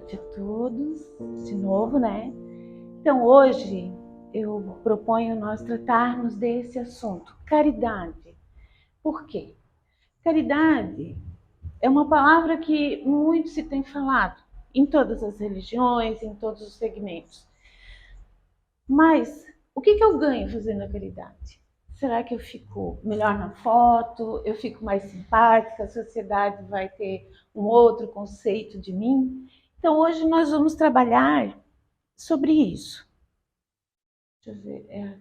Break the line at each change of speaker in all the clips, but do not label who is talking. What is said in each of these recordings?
noite a todos, de novo, né? Então, hoje eu proponho nós tratarmos desse assunto, caridade. Por quê? Caridade é uma palavra que muito se tem falado em todas as religiões, em todos os segmentos. Mas o que eu ganho fazendo a caridade? Será que eu fico melhor na foto? Eu fico mais simpática? A sociedade vai ter um outro conceito de mim? Então, hoje nós vamos trabalhar sobre isso. Deixa eu ver.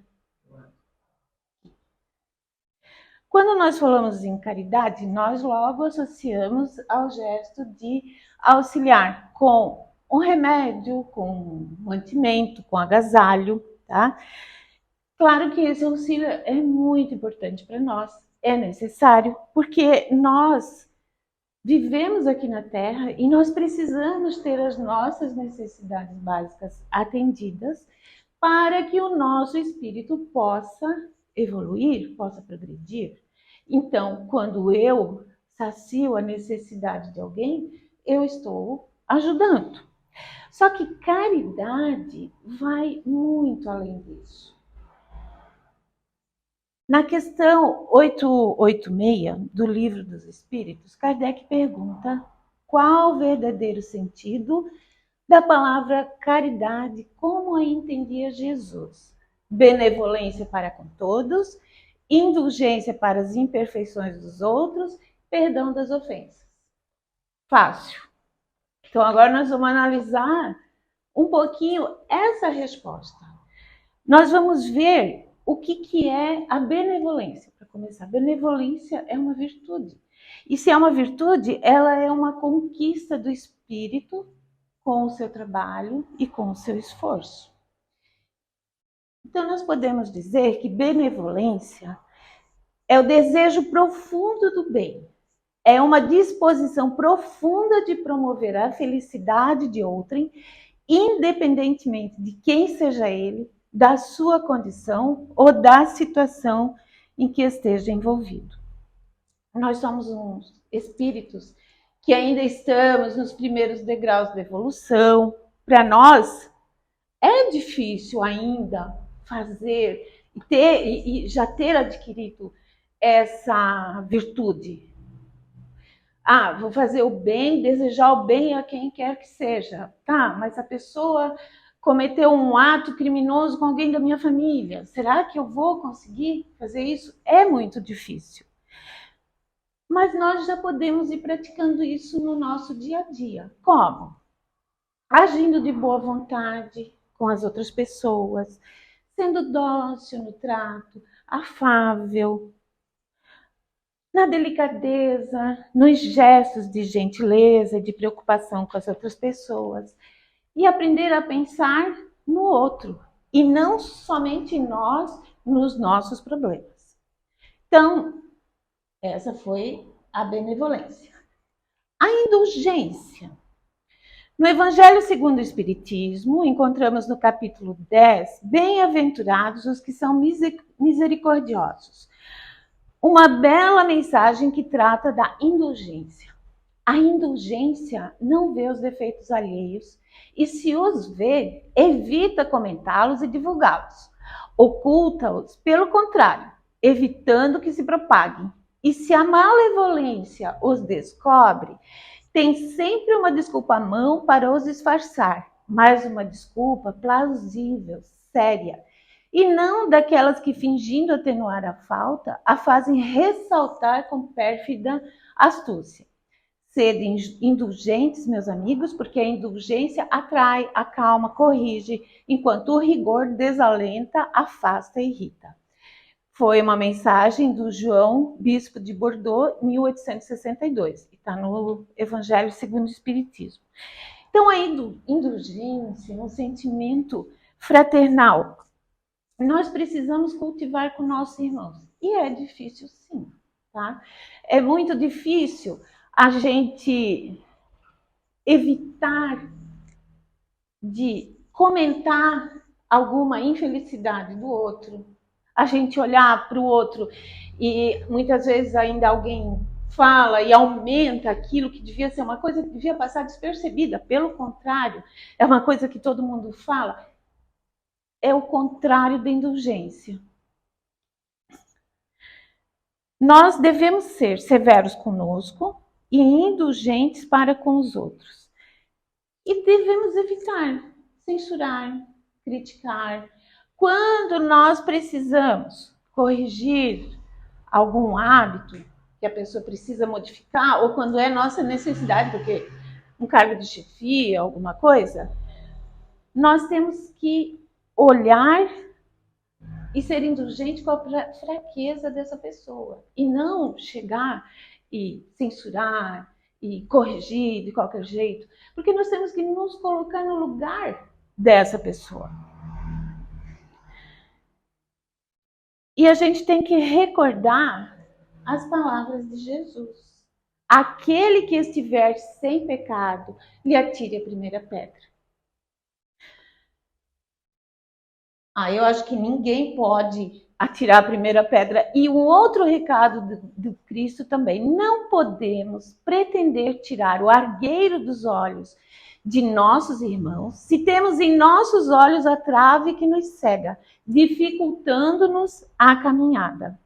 Quando nós falamos em caridade, nós logo associamos ao gesto de auxiliar com um remédio, com um mantimento, com agasalho, tá? Claro que esse auxílio é muito importante para nós, é necessário, porque nós vivemos aqui na Terra e nós precisamos ter as nossas necessidades básicas atendidas para que o nosso espírito possa evoluir, possa progredir. Então, quando eu sacio a necessidade de alguém, eu estou ajudando. Só que caridade vai muito além disso. Na questão 886 do Livro dos Espíritos, Kardec pergunta qual o verdadeiro sentido da palavra caridade, como a entendia Jesus. Benevolência para com todos, indulgência para as imperfeições dos outros, perdão das ofensas. Fácil. Então agora nós vamos analisar um pouquinho essa resposta. Nós vamos ver o que é a benevolência. Para começar, benevolência é uma virtude. E se é uma virtude, ela é uma conquista do espírito com o seu trabalho e com o seu esforço. Então, nós podemos dizer que benevolência é o desejo profundo do bem. É uma disposição profunda de promover a felicidade de outrem, independentemente de quem seja ele, da sua condição ou da situação em que esteja envolvido. Nós somos uns espíritos que ainda estamos nos primeiros degraus da evolução. Para nós, é difícil ainda fazer e já ter adquirido essa virtude. Vou fazer o bem, desejar o bem a quem quer que seja. Tá, mas a pessoa cometeu um ato criminoso com alguém da minha família. Será que eu vou conseguir fazer isso? É muito difícil. Mas nós já podemos ir praticando isso no nosso dia a dia. Como? Agindo de boa vontade com as outras pessoas, sendo dócil no trato, afável, na delicadeza, nos gestos de gentileza e de preocupação com as outras pessoas. E aprender a pensar no outro, e não somente nós, nos nossos problemas. Então, essa foi a benevolência. A indulgência. No Evangelho segundo o Espiritismo, encontramos no capítulo 10, bem-aventurados os que são misericordiosos. Uma bela mensagem que trata da indulgência. A indulgência não vê os defeitos alheios e, se os vê, evita comentá-los e divulgá-los. Oculta-os, pelo contrário, evitando que se propaguem. E se a malevolência os descobre, tem sempre uma desculpa à mão para os disfarçar, mas uma desculpa plausível, séria, e não daquelas que, fingindo atenuar a falta, a fazem ressaltar com pérfida astúcia. Sede indulgentes, meus amigos, porque a indulgência atrai, acalma, corrige, enquanto o rigor desalenta, afasta e irrita. Foi uma mensagem do João, bispo de Bordeaux, 1862, e está no Evangelho segundo o Espiritismo. Então, a indulgência é um sentimento fraternal. Nós precisamos cultivar com nossos irmãos. E é difícil, sim, tá? É muito difícil a gente evitar de comentar alguma infelicidade do outro, a gente olhar para o outro e muitas vezes ainda alguém fala e aumenta aquilo que devia ser uma coisa que devia passar despercebida. Pelo contrário, é uma coisa que todo mundo fala. É o contrário da indulgência. Nós devemos ser severos conosco e indulgentes para com os outros. E devemos evitar censurar, criticar. Quando nós precisamos corrigir algum hábito que a pessoa precisa modificar, ou quando é nossa necessidade, porque um cargo de chefia, alguma coisa, nós temos que olhar e ser indulgente com a fraqueza dessa pessoa. E não chegar e censurar e corrigir de qualquer jeito, porque nós temos que nos colocar no lugar dessa pessoa. E a gente tem que recordar as palavras de Jesus. Aquele que estiver sem pecado, lhe atire a primeira pedra. Eu acho que ninguém pode atirar a primeira pedra. E um outro recado do Cristo também: não podemos pretender tirar o argueiro dos olhos de nossos irmãos se temos em nossos olhos a trave que nos cega, dificultando-nos a caminhada.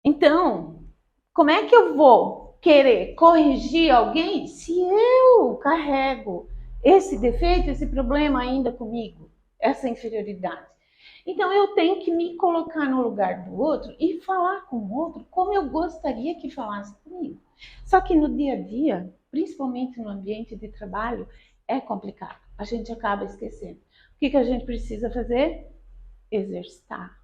Então, como é que eu vou querer corrigir alguém se eu carrego esse defeito, esse problema ainda comigo, essa inferioridade? Então, eu tenho que me colocar no lugar do outro e falar com o outro como eu gostaria que falasse comigo. Só que no dia a dia, principalmente no ambiente de trabalho, é complicado. A gente acaba esquecendo. O que a gente precisa fazer? Exercitar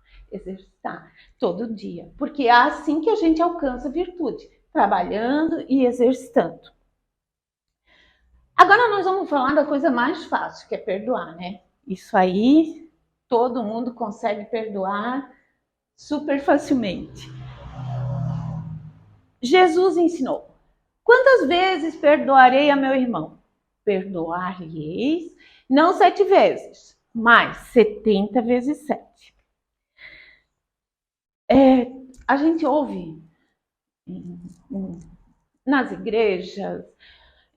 todo dia, porque é assim que a gente alcança a virtude, trabalhando e exercitando. Agora nós vamos falar da coisa mais fácil, que é perdoar, né? Isso aí, todo mundo consegue perdoar super facilmente. Jesus ensinou: quantas vezes perdoarei a meu irmão? Perdoar-lhe-eis, não 7 vezes, mas 70 vezes 7. A gente ouve nas igrejas,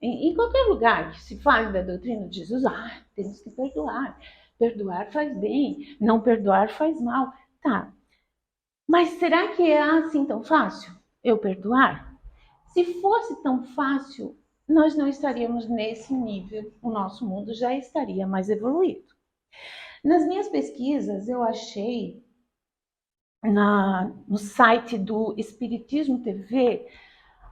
em qualquer lugar que se fale da doutrina de Jesus, temos que perdoar. Perdoar faz bem, não perdoar faz mal. Tá, mas será que é assim tão fácil eu perdoar? Se fosse tão fácil, nós não estaríamos nesse nível, o nosso mundo já estaria mais evoluído. Nas minhas pesquisas, eu achei no site do Espiritismo TV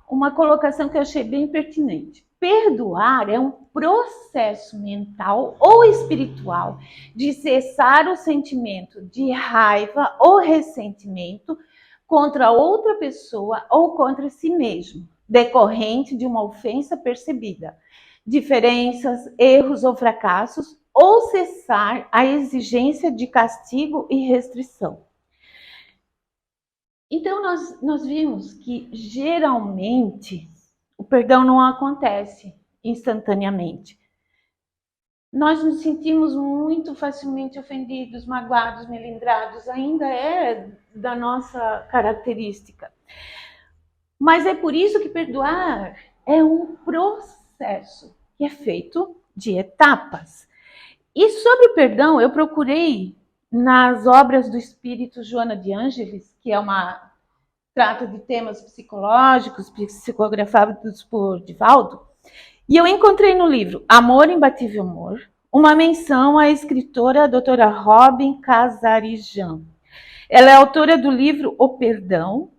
uma colocação que eu achei bem pertinente. Perdoar é um processo mental ou espiritual de cessar o sentimento de raiva ou ressentimento contra outra pessoa ou contra si mesmo, decorrente de uma ofensa percebida, diferenças, erros ou fracassos, ou cessar a exigência de castigo e restrição. Então, nós vimos que, geralmente, o perdão não acontece instantaneamente. Nós nos sentimos muito facilmente ofendidos, magoados, melindrados, ainda é da nossa característica. Mas é por isso que perdoar é um processo que é feito de etapas. E sobre o perdão, eu procurei nas obras do espírito Joana de Ângeles, que trata de temas psicológicos, psicografados por Divaldo, e eu encontrei no livro Amor, Imbatível Amor, uma menção à escritora doutora Robin Casarijan. Ela é autora do livro O Perdão,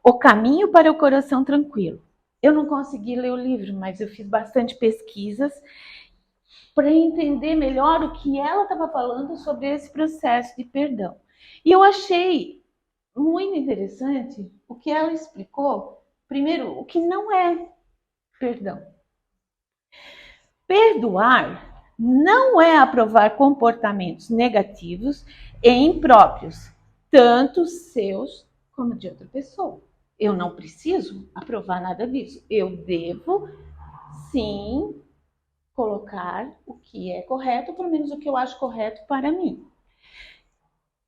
O Caminho para o Coração Tranquilo. Eu não consegui ler o livro, mas eu fiz bastante pesquisas para entender melhor o que ela estava falando sobre esse processo de perdão. E eu achei muito interessante o que ela explicou. Primeiro, o que não é perdão. Perdoar não é aprovar comportamentos negativos e impróprios, tanto seus como de outra pessoa. Eu não preciso aprovar nada disso. Eu devo, sim, colocar o que é correto, pelo menos o que eu acho correto para mim.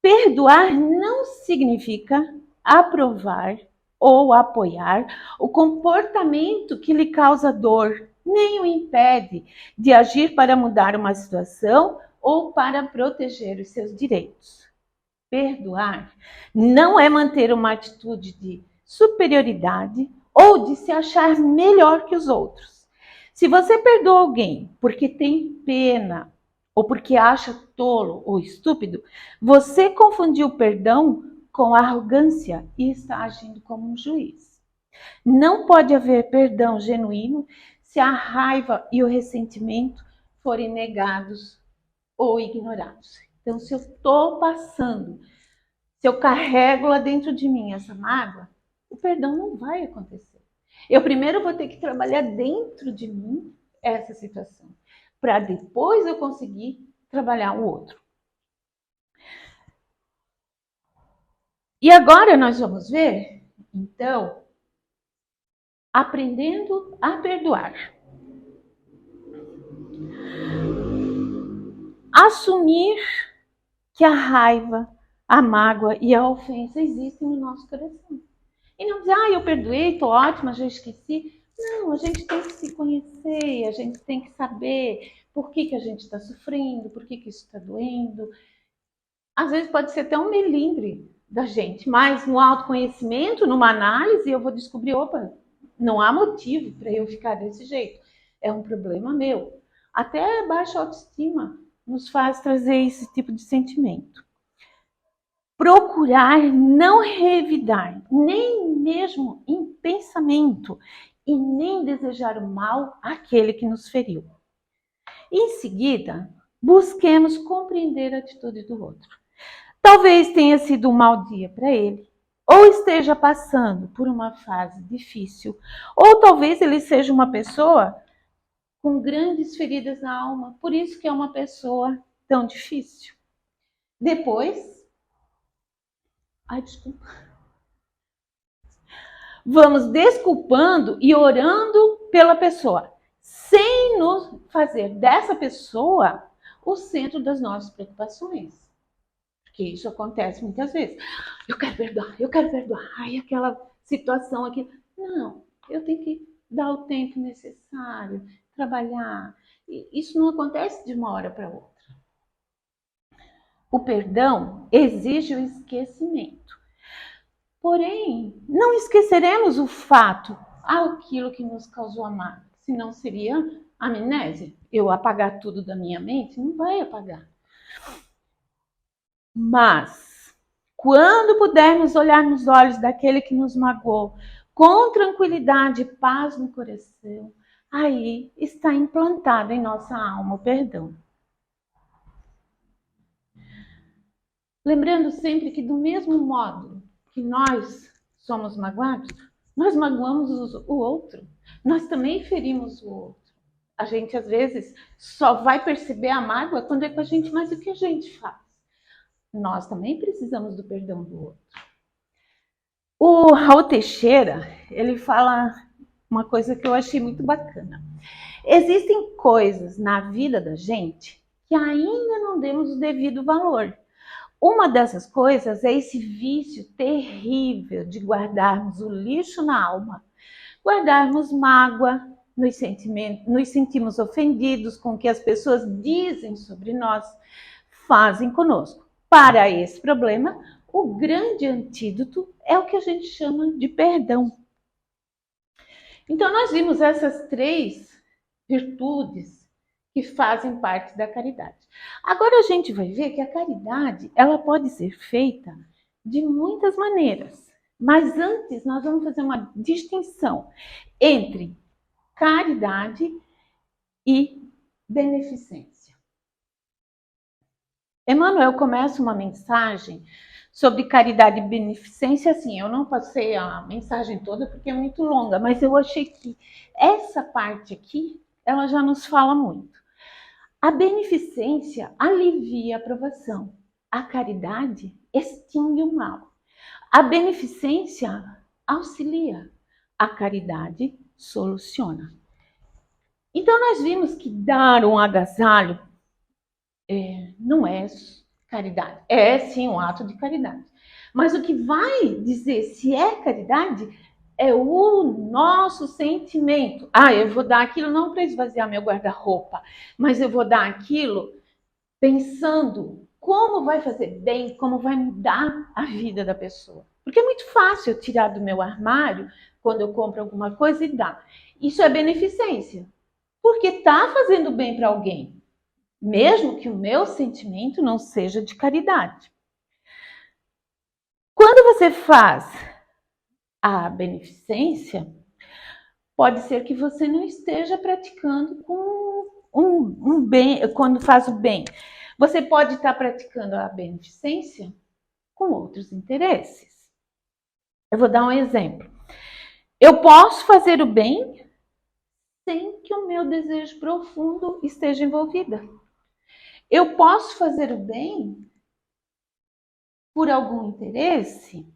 Perdoar não significa aprovar ou apoiar o comportamento que lhe causa dor, nem o impede de agir para mudar uma situação ou para proteger os seus direitos. Perdoar não é manter uma atitude de superioridade ou de se achar melhor que os outros. Se você perdoa alguém porque tem pena ou porque acha tolo ou estúpido, você confundiu o perdão com arrogância e está agindo como um juiz. Não pode haver perdão genuíno se a raiva e o ressentimento forem negados ou ignorados. Então, se eu estou passando, se eu carrego lá dentro de mim essa mágoa, o perdão não vai acontecer. Eu primeiro vou ter que trabalhar dentro de mim essa situação, para depois eu conseguir trabalhar o outro. E agora nós vamos ver, então, aprendendo a perdoar. Assumir que a raiva, a mágoa e a ofensa existem no nosso coração. E não dizer, eu perdoei, tô ótima, já esqueci. Não, a gente tem que se conhecer, a gente tem que saber por que a gente está sofrendo, por que isso está doendo. Às vezes pode ser até um melindre da gente, mas no autoconhecimento, numa análise, eu vou descobrir, opa, não há motivo para eu ficar desse jeito. É um problema meu. Até baixa autoestima nos faz trazer esse tipo de sentimento. Procurar não revidar, nem mesmo em pensamento, e nem desejar o mal àquele que nos feriu. Em seguida, busquemos compreender a atitude do outro. Talvez tenha sido um mau dia para ele, ou esteja passando por uma fase difícil, ou talvez ele seja uma pessoa com grandes feridas na alma, por isso que é uma pessoa tão difícil. Depois, desculpa. Vamos desculpando e orando pela pessoa, sem nos fazer dessa pessoa o centro das nossas preocupações. Porque isso acontece muitas vezes. Eu quero perdoar. Ai, aquela situação aqui. Não, eu tenho que dar o tempo necessário, trabalhar. E isso não acontece de uma hora para outra. O perdão exige o esquecimento. Porém, não esqueceremos o fato, aquilo que nos causou a mágoa. Senão seria amnésia. Eu apagar tudo da minha mente? Não vai apagar. Mas, quando pudermos olhar nos olhos daquele que nos magoou, com tranquilidade e paz no coração, aí está implantado em nossa alma o perdão. Lembrando sempre que do mesmo modo que nós somos magoados, nós magoamos o outro. Nós também ferimos o outro. A gente, às vezes, só vai perceber a mágoa quando é com a gente, mas o que a gente faz? Nós também precisamos do perdão do outro. O Raul Teixeira, ele fala uma coisa que eu achei muito bacana. Existem coisas na vida da gente que ainda não demos o devido valor. Uma dessas coisas é esse vício terrível de guardarmos o lixo na alma, guardarmos mágoa, nos sentimos ofendidos com o que as pessoas dizem sobre nós, fazem conosco. Para esse problema, o grande antídoto é o que a gente chama de perdão. Então, nós vimos essas 3 virtudes que fazem parte da caridade. Agora a gente vai ver que a caridade, ela pode ser feita de muitas maneiras. Mas antes nós vamos fazer uma distinção entre caridade e beneficência. Emmanuel começa uma mensagem sobre caridade e beneficência, assim, eu não passei a mensagem toda porque é muito longa, mas eu achei que essa parte aqui, ela já nos fala muito. A beneficência alivia a provação, a caridade extingue o mal. A beneficência auxilia, a caridade soluciona. Então nós vimos que dar um agasalho não é caridade, é sim um ato de caridade. Mas o que vai dizer se é caridade é o nosso sentimento. Ah, eu vou dar aquilo não para esvaziar meu guarda-roupa, mas eu vou dar aquilo pensando como vai fazer bem, como vai mudar a vida da pessoa. Porque é muito fácil eu tirar do meu armário quando eu compro alguma coisa e dar. Isso é beneficência, porque está fazendo bem para alguém, mesmo que o meu sentimento não seja de caridade. Quando você faz a beneficência, pode ser que você não esteja praticando com um bem, quando faz o bem. Você pode estar praticando a beneficência com outros interesses. Eu vou dar um exemplo. Eu posso fazer o bem sem que o meu desejo profundo esteja envolvido. Eu posso fazer o bem por algum interesse,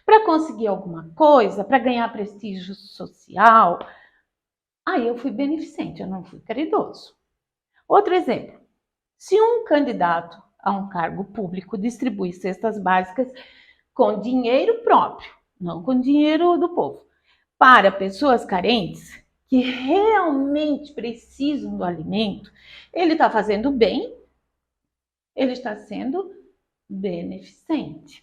para conseguir alguma coisa, para ganhar prestígio social. Aí eu fui beneficente, eu não fui caridoso. Outro exemplo. Se um candidato a um cargo público distribui cestas básicas com dinheiro próprio, não com dinheiro do povo, para pessoas carentes que realmente precisam do alimento, ele está fazendo bem, ele está sendo beneficente.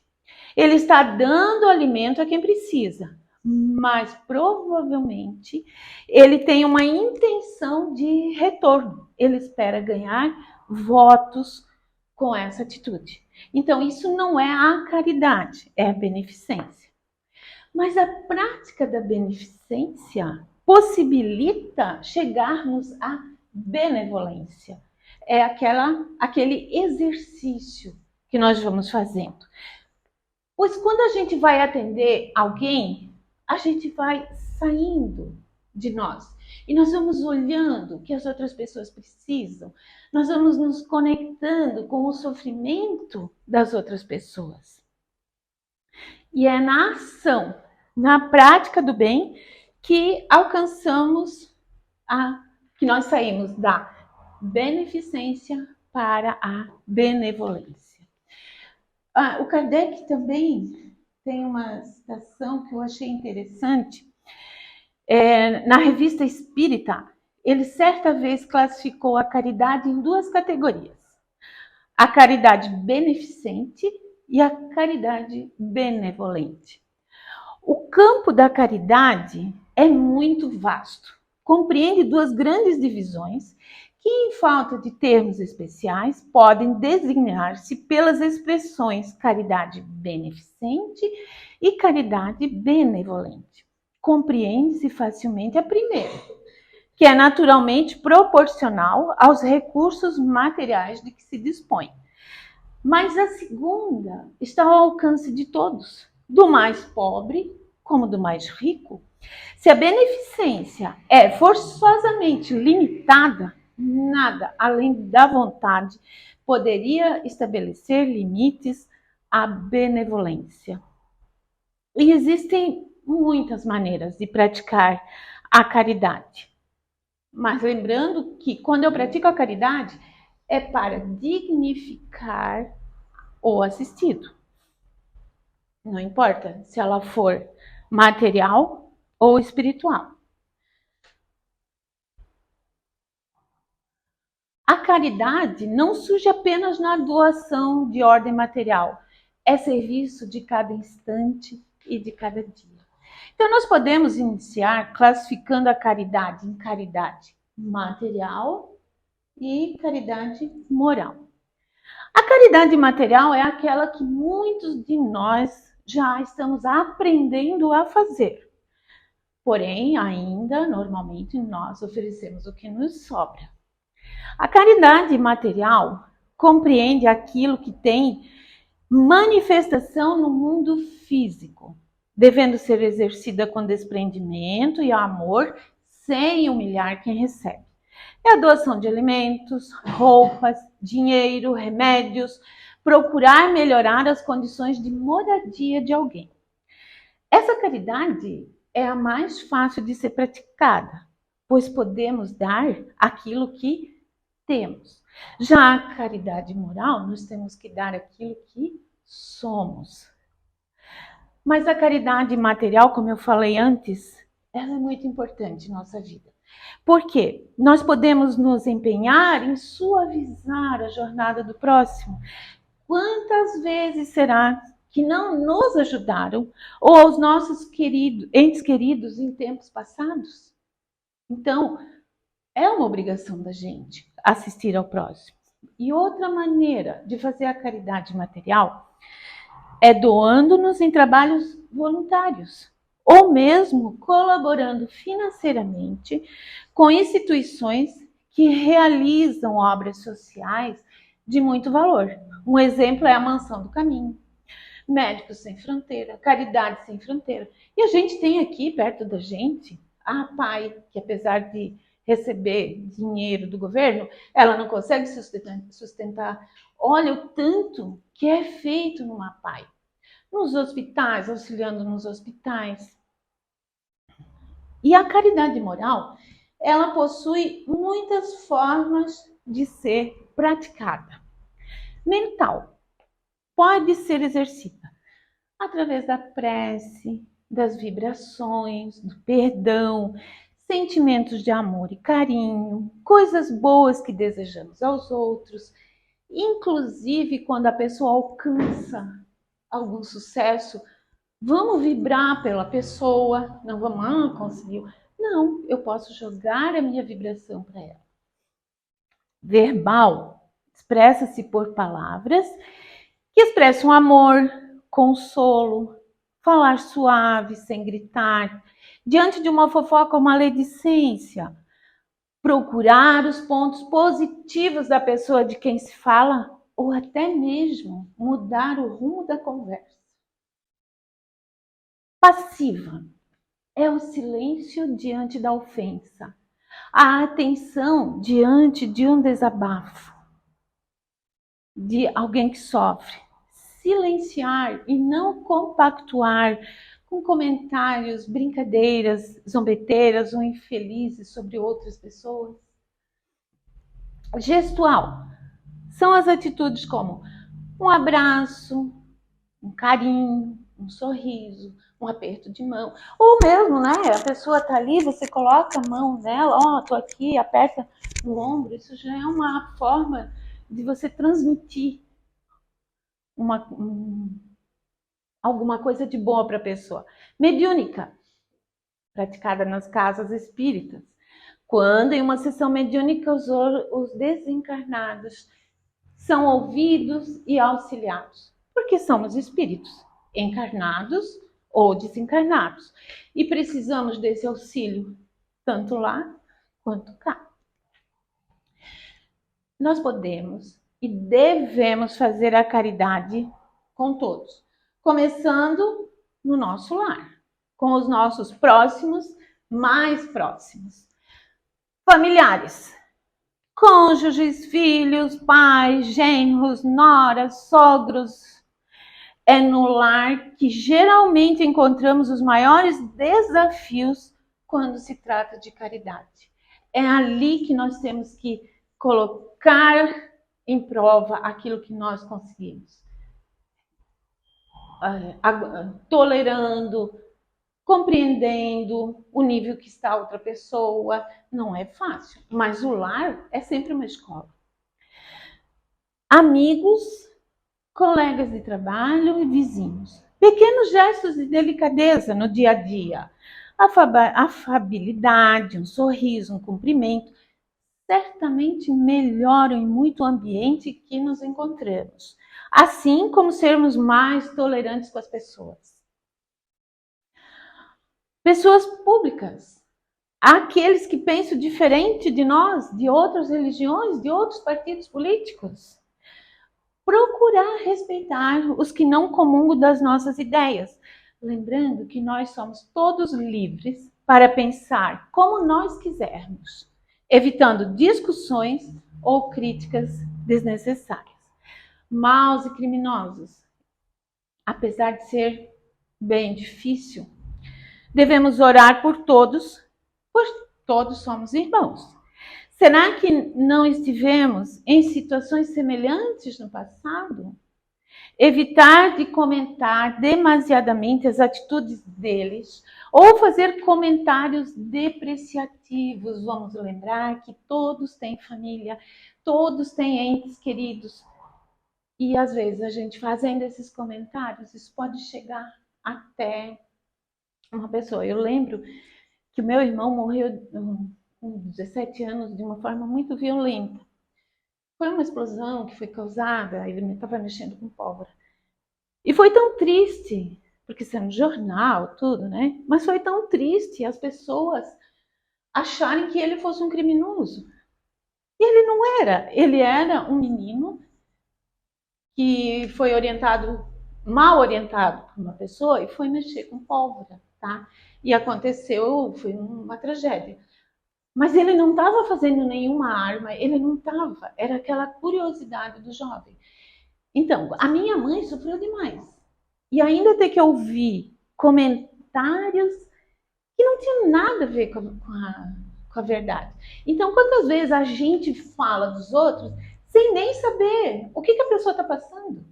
Ele está dando alimento a quem precisa, mas provavelmente ele tem uma intenção de retorno. Ele espera ganhar votos com essa atitude. Então, isso não é a caridade, é a beneficência. Mas a prática da beneficência possibilita chegarmos à benevolência. É aquele exercício que nós vamos fazendo. Pois quando a gente vai atender alguém, a gente vai saindo de nós. E nós vamos olhando o que as outras pessoas precisam. Nós vamos nos conectando com o sofrimento das outras pessoas. E é na ação, na prática do bem, que alcançamos que nós saímos da beneficência para a benevolência. O Kardec também tem uma citação que eu achei interessante. Na Revista Espírita, ele certa vez classificou a caridade em duas categorias: a caridade beneficente e a caridade benevolente. O campo da caridade é muito vasto, compreende duas grandes divisões que, em falta de termos especiais, podem designar-se pelas expressões caridade beneficente e caridade benevolente. Compreende-se facilmente a primeira, que é naturalmente proporcional aos recursos materiais de que se dispõe. Mas a segunda está ao alcance de todos, do mais pobre como do mais rico. Se a beneficência é forçosamente limitada, nada além da vontade poderia estabelecer limites à benevolência. E existem muitas maneiras de praticar a caridade. Mas lembrando que quando eu pratico a caridade, é para dignificar o assistido. Não importa se ela for material ou espiritual. A caridade não surge apenas na doação de ordem material, é serviço de cada instante e de cada dia. Então, nós podemos iniciar classificando a caridade em caridade material e caridade moral. A caridade material é aquela que muitos de nós já estamos aprendendo a fazer. Porém, ainda, normalmente, nós oferecemos o que nos sobra. A caridade material compreende aquilo que tem manifestação no mundo físico, devendo ser exercida com desprendimento e amor, sem humilhar quem recebe. É a doação de alimentos, roupas, dinheiro, remédios, procurar melhorar as condições de moradia de alguém. Essa caridade é a mais fácil de ser praticada, pois podemos dar aquilo que temos. Já a caridade moral, nós temos que dar aquilo que somos. Mas a caridade material, como eu falei antes, ela é muito importante em nossa vida. Por quê? Nós podemos nos empenhar em suavizar a jornada do próximo. Quantas vezes será que não nos ajudaram ou aos nossos entes queridos em tempos passados? Então, é uma obrigação da gente assistir ao próximo. E outra maneira de fazer a caridade material é doando-nos em trabalhos voluntários, ou mesmo colaborando financeiramente com instituições que realizam obras sociais de muito valor. Um exemplo é a Mansão do Caminho, Médicos Sem Fronteira, Caridade Sem Fronteira. E a gente tem aqui perto da gente a PAI, que apesar de receber dinheiro do governo, ela não consegue sustentar. Olha o tanto que é feito numa PAI. Nos hospitais, auxiliando nos hospitais. E a caridade moral, ela possui muitas formas de ser praticada. Mental, pode ser exercida através da prece, das vibrações, do perdão, sentimentos de amor e carinho, coisas boas que desejamos aos outros, inclusive quando a pessoa alcança algum sucesso, vamos vibrar pela pessoa, não vamos, conseguiu. Não, eu posso jogar a minha vibração para ela. Verbal, expressa-se por palavras que expressam amor, consolo, falar suave, sem gritar, diante de uma fofoca ou maledicência, procurar os pontos positivos da pessoa de quem se fala, ou até mesmo mudar o rumo da conversa. Passiva é o silêncio diante da ofensa, a atenção diante de um desabafo, de alguém que sofre. Silenciar e não compactuar com comentários, brincadeiras, zombeteiras ou infelizes sobre outras pessoas. Gestual são as atitudes como um abraço, um carinho, um sorriso, um aperto de mão. Ou mesmo, né? A pessoa tá ali, você coloca a mão nela, ó, tô aqui, aperta no ombro. Isso já é uma forma de você transmitir alguma coisa de boa para a pessoa. Mediúnica, praticada nas casas espíritas. Quando em uma sessão mediúnica os desencarnados são ouvidos e auxiliados, porque somos espíritos encarnados ou desencarnados e precisamos desse auxílio tanto lá quanto cá. Nós podemos e devemos fazer a caridade com todos, começando no nosso lar, com os nossos próximos, mais próximos. Familiares, cônjuges, filhos, pais, genros, noras, sogros. É no lar que geralmente encontramos os maiores desafios quando se trata de caridade. É ali que nós temos que colocar em prova aquilo que nós conseguimos. Tolerando, compreendendo o nível que está a outra pessoa. Não é fácil, mas o lar é sempre uma escola. Amigos, colegas de trabalho e vizinhos. Pequenos gestos de delicadeza no dia a dia. Afabilidade, um sorriso, um cumprimento, certamente melhoram em muito o ambiente que nos encontramos. Assim como sermos mais tolerantes com as pessoas. Pessoas públicas, aqueles que pensam diferente de nós, de outras religiões, de outros partidos políticos. Procurar respeitar os que não comungam das nossas ideias, lembrando que nós somos todos livres para pensar como nós quisermos, evitando discussões ou críticas desnecessárias. Maus e criminosos, apesar de ser bem difícil, devemos orar por todos, pois todos somos irmãos. Será que não estivemos em situações semelhantes no passado? Evitar de comentar demasiadamente as atitudes deles ou fazer comentários depreciativos. Vamos lembrar que todos têm família, todos têm entes queridos. E às vezes a gente fazendo esses comentários, isso pode chegar até uma pessoa. Eu lembro que o meu irmão morreu com 17 anos de uma forma muito violenta. Foi uma explosão que foi causada, ele estava mexendo com pólvora. E foi tão triste, porque isso é no jornal, tudo, né? Mas foi tão triste as pessoas acharem que ele fosse um criminoso. E ele não era. Ele era um menino que foi orientado, mal orientado por uma pessoa e foi mexer com pólvora, tá? E aconteceu, foi uma tragédia. Mas ele não estava fazendo nenhuma arma, ele não estava. Era aquela curiosidade do jovem. Então, a minha mãe sofreu demais. E ainda ter que ouvir comentários que não tinham nada a ver com a verdade. Então, quantas vezes a gente fala dos outros sem nem saber o que a pessoa está passando?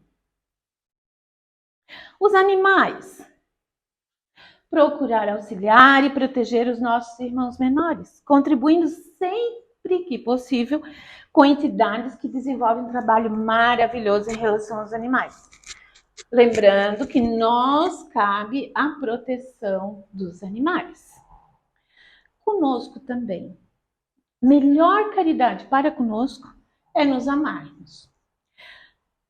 Os animais. Procurar auxiliar e proteger os nossos irmãos menores, contribuindo sempre que possível com entidades que desenvolvem um trabalho maravilhoso em relação aos animais. Lembrando que nós cabe a proteção dos animais. Conosco também. Melhor caridade para conosco é nos amarmos,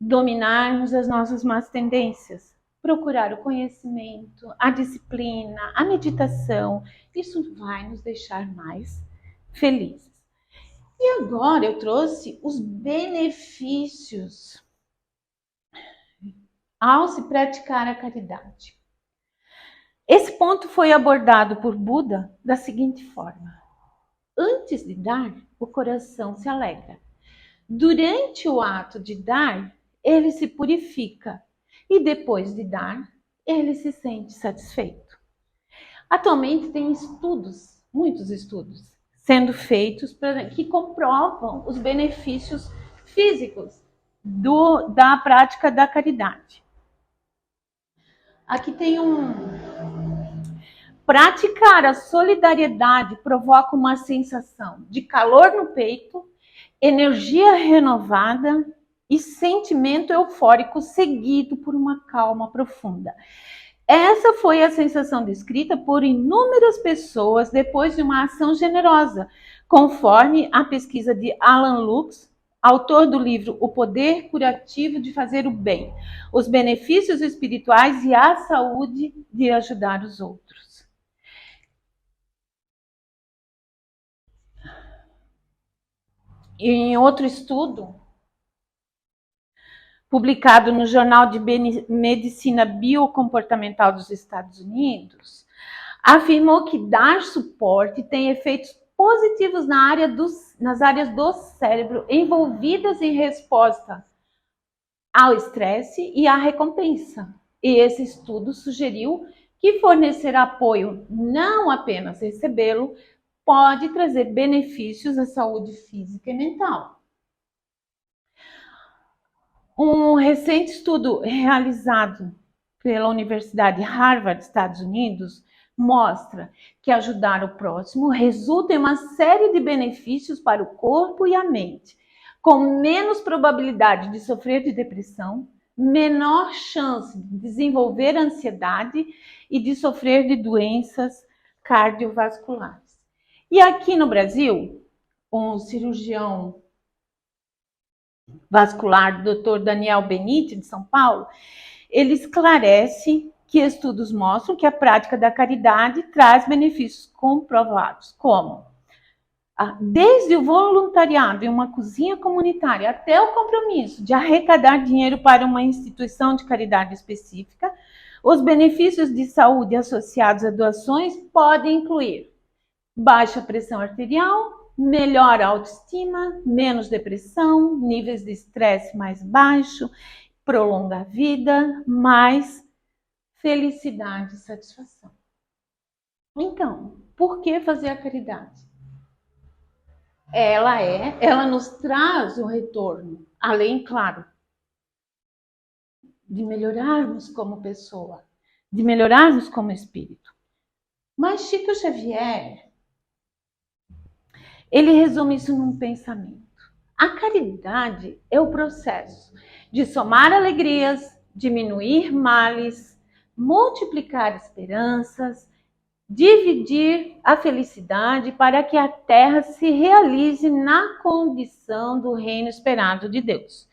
dominarmos as nossas más tendências, procurar o conhecimento, a disciplina, a meditação. Isso vai nos deixar mais felizes. E agora eu trouxe os benefícios ao se praticar a caridade. Esse ponto foi abordado por Buda da seguinte forma: antes de dar, o coração se alegra. Durante o ato de dar, ele se purifica e depois de dar, ele se sente satisfeito. Atualmente tem estudos, muitos estudos, sendo feitos que comprovam os benefícios físicos da prática da caridade. Aqui tem praticar a solidariedade provoca uma sensação de calor no peito, energia renovada e sentimento eufórico seguido por uma calma profunda. Essa foi a sensação descrita por inúmeras pessoas depois de uma ação generosa, conforme a pesquisa de Alan Lux, autor do livro O Poder Curativo de Fazer o Bem, os benefícios espirituais e a saúde de ajudar os outros. Em outro estudo, publicado no Jornal de Medicina Biocomportamental dos Estados Unidos, afirmou que dar suporte tem efeitos positivos nas áreas do cérebro envolvidas em resposta ao estresse e à recompensa. E esse estudo sugeriu que fornecer apoio, não apenas recebê-lo, pode trazer benefícios à saúde física e mental. Um recente estudo realizado pela Universidade Harvard, Estados Unidos, mostra que ajudar o próximo resulta em uma série de benefícios para o corpo e a mente, com menos probabilidade de sofrer de depressão, menor chance de desenvolver ansiedade e de sofrer de doenças cardiovasculares. E aqui no Brasil, um cirurgião vascular do Dr. Daniel Benite, de São Paulo, ele esclarece que estudos mostram que a prática da caridade traz benefícios comprovados, como desde o voluntariado em uma cozinha comunitária até o compromisso de arrecadar dinheiro para uma instituição de caridade específica, os benefícios de saúde associados a doações podem incluir baixa pressão arterial, melhor autoestima, menos depressão, níveis de estresse mais baixo, prolonga a vida, mais felicidade e satisfação. Então, por que fazer a caridade? Ela nos traz um retorno, além, claro, de melhorarmos como pessoa, de melhorarmos como espírito. Mas Chico Xavier, ele resume isso num pensamento. A caridade é o processo de somar alegrias, diminuir males, multiplicar esperanças, dividir a felicidade para que a terra se realize na condição do reino esperado de Deus.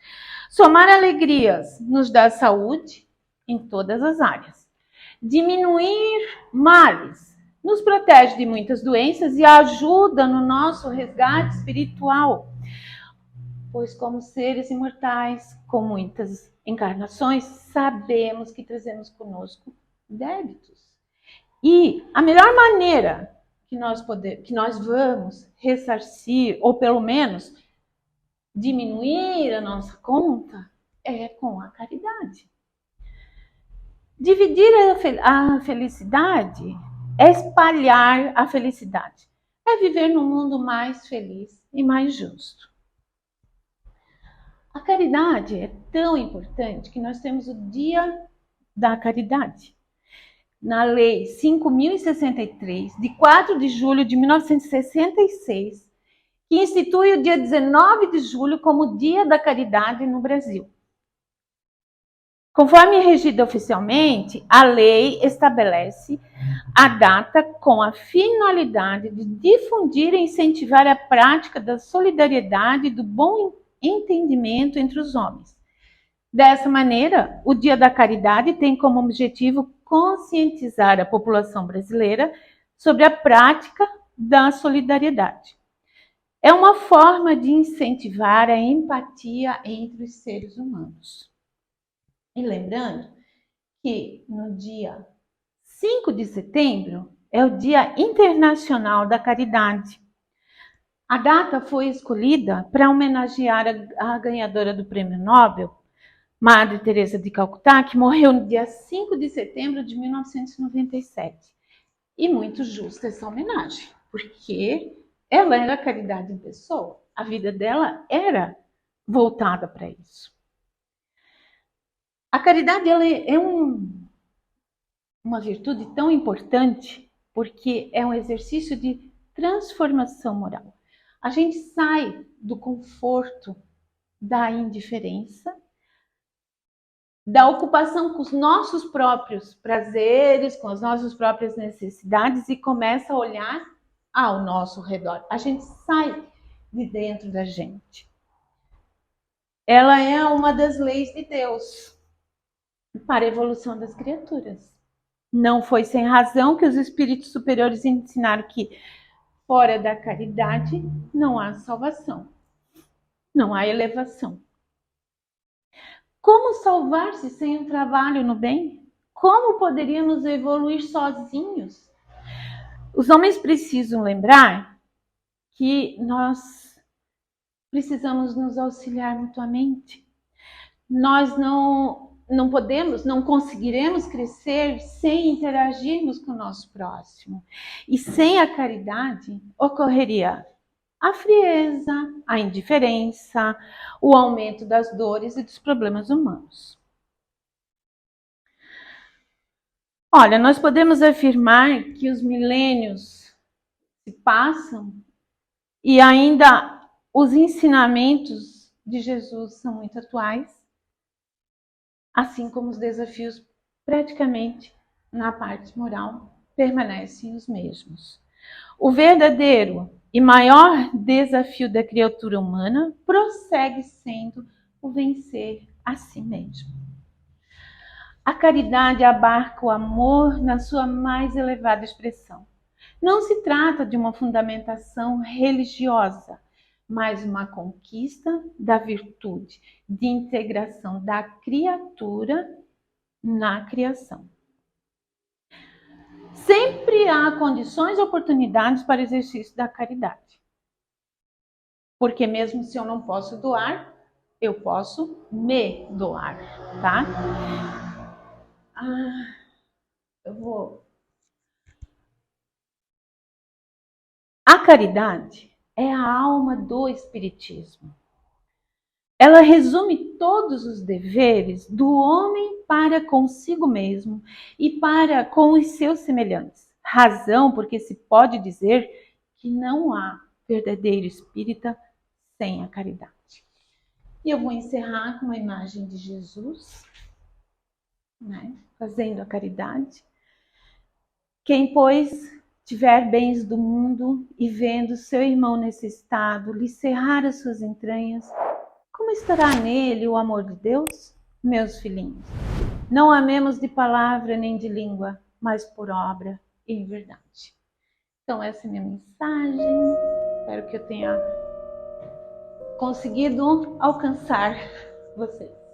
Somar alegrias nos dá saúde em todas as áreas. Diminuir males nos protege de muitas doenças e ajuda no nosso resgate espiritual, pois como seres imortais, com muitas encarnações, sabemos que trazemos conosco débitos. E a melhor maneira que nós vamos ressarcir, ou pelo menos diminuir a nossa conta, é com a caridade. Dividir a felicidade é espalhar a felicidade. É viver num mundo mais feliz e mais justo. A caridade é tão importante que nós temos o Dia da Caridade. Na Lei 5.063, de 4 de julho de 1966, que institui o dia 19 de julho como Dia da Caridade no Brasil. Conforme regida oficialmente, a lei estabelece a data com a finalidade de difundir e incentivar a prática da solidariedade e do bom entendimento entre os homens. Dessa maneira, o Dia da Caridade tem como objetivo conscientizar a população brasileira sobre a prática da solidariedade. É uma forma de incentivar a empatia entre os seres humanos. E lembrando que no dia 5 de setembro é o Dia Internacional da Caridade. A data foi escolhida para homenagear a ganhadora do Prêmio Nobel, Madre Teresa de Calcutá, que morreu no dia 5 de setembro de 1997. E muito justa essa homenagem, porque ela era caridade em pessoa. A vida dela era voltada para isso. A caridade ela é uma virtude tão importante porque é um exercício de transformação moral. A gente sai do conforto da indiferença, da ocupação com os nossos próprios prazeres, com as nossas próprias necessidades e começa a olhar ao nosso redor. A gente sai de dentro da gente. Ela é uma das leis de Deus para a evolução das criaturas. Não foi sem razão que os espíritos superiores ensinaram que fora da caridade não há salvação, não há elevação. Como salvar-se sem um trabalho no bem? Como poderíamos evoluir sozinhos? Os homens precisam lembrar que nós precisamos nos auxiliar mutuamente. Nós não podemos, não conseguiremos crescer sem interagirmos com o nosso próximo. E sem a caridade ocorreria a frieza, a indiferença, o aumento das dores e dos problemas humanos. Olha, nós podemos afirmar que os milênios se passam e ainda os ensinamentos de Jesus são muito atuais, assim como os desafios praticamente na parte moral permanecem os mesmos. O verdadeiro e maior desafio da criatura humana prossegue sendo o vencer a si mesmo. A caridade abarca o amor na sua mais elevada expressão. Não se trata de uma fundamentação religiosa, mas uma conquista da virtude de integração da criatura na criação. Sempre há condições e oportunidades para o exercício da caridade. Porque mesmo se eu não posso doar, eu posso me doar, tá? A caridade é a alma do espiritismo. ela resume todos os deveres do homem para consigo mesmo e para com os seus semelhantes. Razão porque se pode dizer que não há verdadeiro espírita sem a caridade. E eu vou encerrar com uma imagem de Jesus, né, fazendo a caridade. Quem, pois, tiver bens do mundo e vendo seu irmão nesse estado lhe cerrar as suas entranhas, como estará nele o amor de Deus? Meus filhinhos, não amemos de palavra nem de língua, mas por obra e em verdade. Então essa é a minha mensagem. Espero que eu tenha conseguido alcançar vocês.